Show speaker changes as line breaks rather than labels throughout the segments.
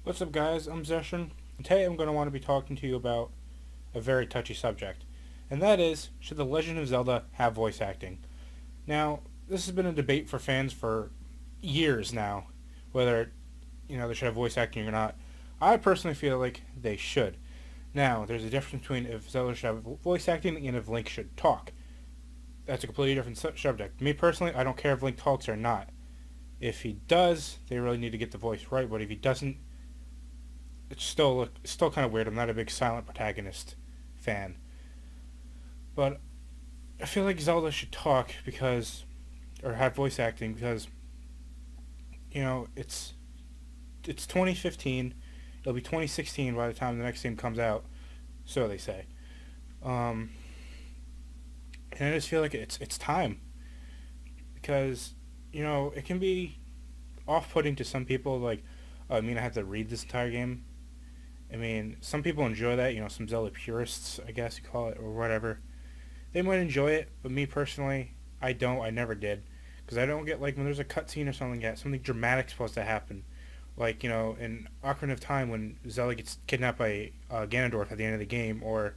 What's up, guys? I'm Zeshan, and today I'm going to want to be talking to you about a very touchy subject, and that is, should The Legend of Zelda have voice acting? Now, this has been a debate for fans for years now, whether they should have voice acting or not. I personally feel like they should. Now, there's a difference between if Zelda should have voice acting and if Link should talk. That's a completely different subject. Me personally, I don't care if Link talks or not. If he does, they really need to get the voice right, but if he doesn't, it's still kind of weird. I'm not a big silent protagonist fan, but I feel like Zelda should talk because, or have voice acting because, it's 2015. It'll be 2016 by the time the next game comes out, so they say. Um, and I just feel like it's time because it can be off-putting to some people. Like, oh, I have to read this entire game. Some people enjoy that, some Zelda purists, I guess you call it, or whatever. They might enjoy it, but me personally, I don't. I never did. Because I don't get, like, when there's a cutscene or something like that, something dramatic's supposed to happen. Like, in Ocarina of Time, when Zelda gets kidnapped by Ganondorf at the end of the game, or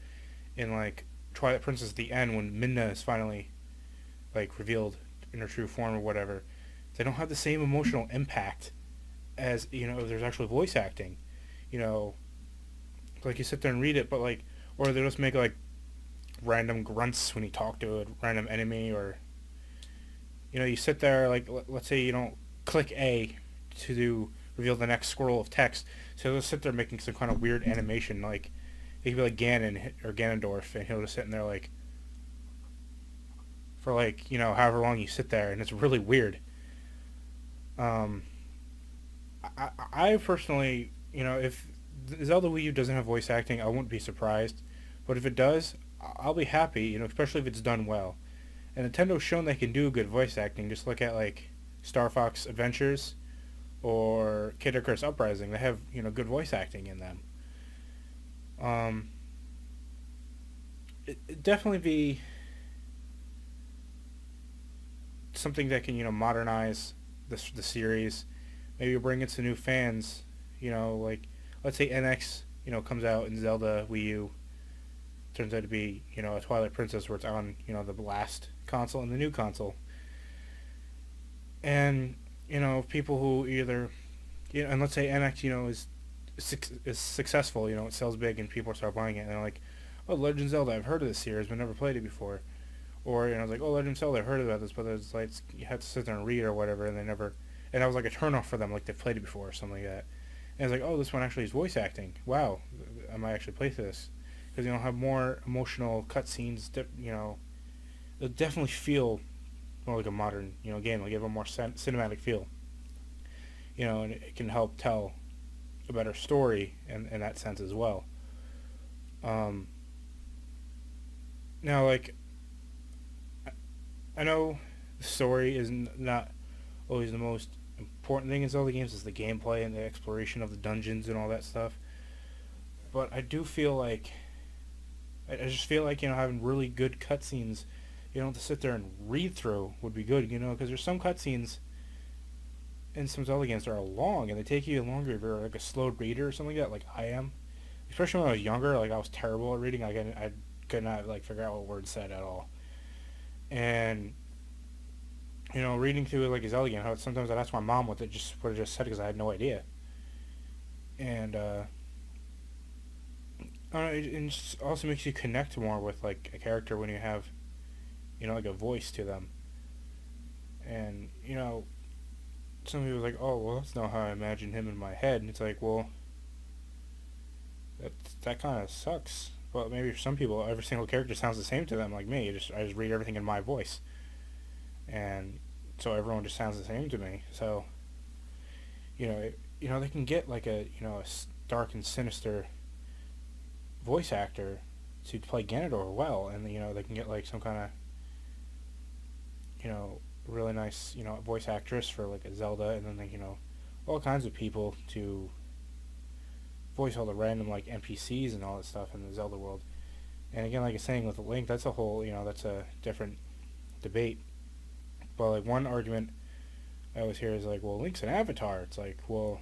in, like, Twilight Princess at the end, when Midna is finally, like, revealed in her true form or whatever. They don't have the same emotional impact as, if there's actual voice acting. You know, like you sit there and read it, but like, or they just make like random grunts when you talk to a random enemy, or you sit there like let's say you don't click A to do reveal the next scroll of text, so they'll sit there making some kind of weird animation, like it could be like Ganon or Ganondorf, and he'll just sit in there like for like however long you sit there, and it's really weird. Um, I personally, if Zelda Wii U doesn't have voice acting, I wouldn't be surprised. But if it does, I'll be happy, especially if it's done well. And Nintendo's shown they can do good voice acting. Just look at, like, Star Fox Adventures or Kid Icarus Uprising. They have, good voice acting in them. Um, it definitely be something that can, modernize the series. Maybe bring in some new fans, like let's say NX, comes out in Zelda Wii U, turns out to be, a Twilight Princess where it's on, the last console and the new console. And, people who either, and let's say NX, is successful, it sells big and people start buying it and they're like, oh, Legend of Zelda, I've heard of this series but never played it before. Or, it's like, oh, Legend of Zelda, I've heard about this, but it's like, you have to sit there and read or whatever, and they never, and that was like a turnoff for them, like they've played it before or something like that. And it's like, oh, this one actually is voice acting. Wow, I might actually play through this because have more emotional cutscenes. It'll definitely feel more like a modern game. It'll give a more cinematic feel. And it can help tell a better story in that sense as well. Um, Now, like I know the story is not always the most important thing in Zelda games. Is the gameplay and the exploration of the dungeons and all that stuff. But I do feel like I just feel like having really good cutscenes, to sit there and read through would be good. Because there's some cutscenes in some Zelda games that are long and they take you longer if you're like a slow reader or something like that. Like I am, especially when I was younger. Like I was terrible at reading. I could not like figure out what words said at all. And reading through like a Zelda game, how sometimes I'd ask my mom what it just said because I had no idea. And I don't know, it just also makes you connect more with like a character when you have like a voice to them. And some people are like, oh well, that's not how I imagine him in my head, and it's like, well, that kind of sucks. Well, maybe for some people, every single character sounds the same to them, like me. I just read everything in my voice, and so everyone just sounds the same to me. So they can get like a dark and sinister voice actor to play Ganondorf well, and they can get like some kind of really nice voice actress for like a Zelda, and then all kinds of people to voice all the random like NPCs and all that stuff in the Zelda world. And again, like I was saying with the Link, that's a whole that's a different debate. But like one argument I always hear is like, well, Link's an avatar. It's like, well,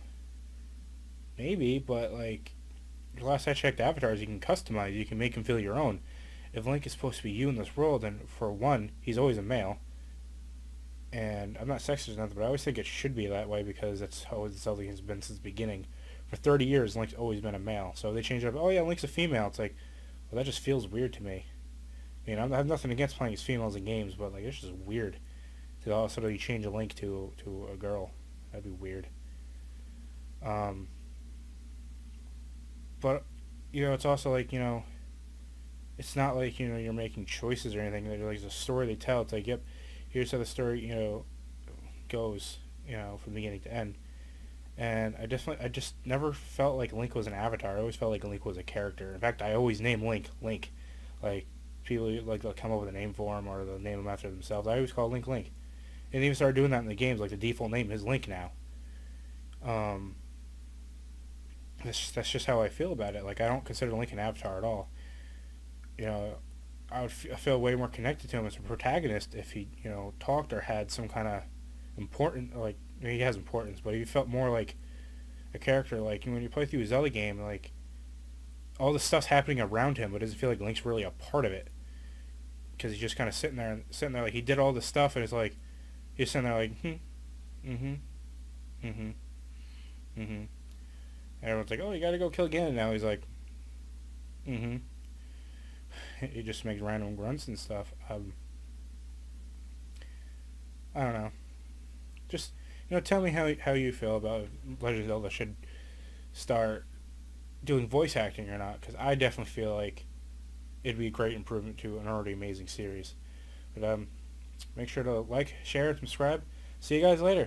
maybe, but like the last I checked, avatars you can customize. You can make him feel your own. If Link is supposed to be you in this world, then for one, he's always a male. And I'm not sexist or nothing, but I always think it should be that way because that's how Zelda has been since the beginning. For 30 years, Link's always been a male. So they change it up. Oh yeah, Link's a female. It's like, well, that just feels weird to me. I mean, I have nothing against playing as females in games, but like it's just weird to all of a sudden you change a Link to a girl. That'd be weird. But it's also like it's not like you're making choices or anything. Like the story they tell. It's like, yep, here's how the story goes. From beginning to end. And I just never felt like Link was an avatar. I always felt like Link was a character. In fact, I always name Link. Like people like they'll come up with a name for him or they'll name him after themselves. I always call Link. And they even started doing that in the games. Like the default name is Link now. That's just how I feel about it. Like I don't consider Link an avatar at all. I feel way more connected to him as a protagonist if he talked or had some kind of important, like, he has importance, but he felt more like a character. Like when you play through a Zelda game, like all the stuff's happening around him, but it doesn't feel like Link's really a part of it because he's just kind of sitting there like he did all this stuff and it's like he's sitting there like and everyone's like, oh, you gotta go kill Ganon now. He's like he just makes random grunts and stuff. I don't know. Just tell me how you feel about Legend of Zelda should start doing voice acting or not, because I definitely feel like it'd be a great improvement to an already amazing series. But make sure to like, share, and subscribe. See you guys later.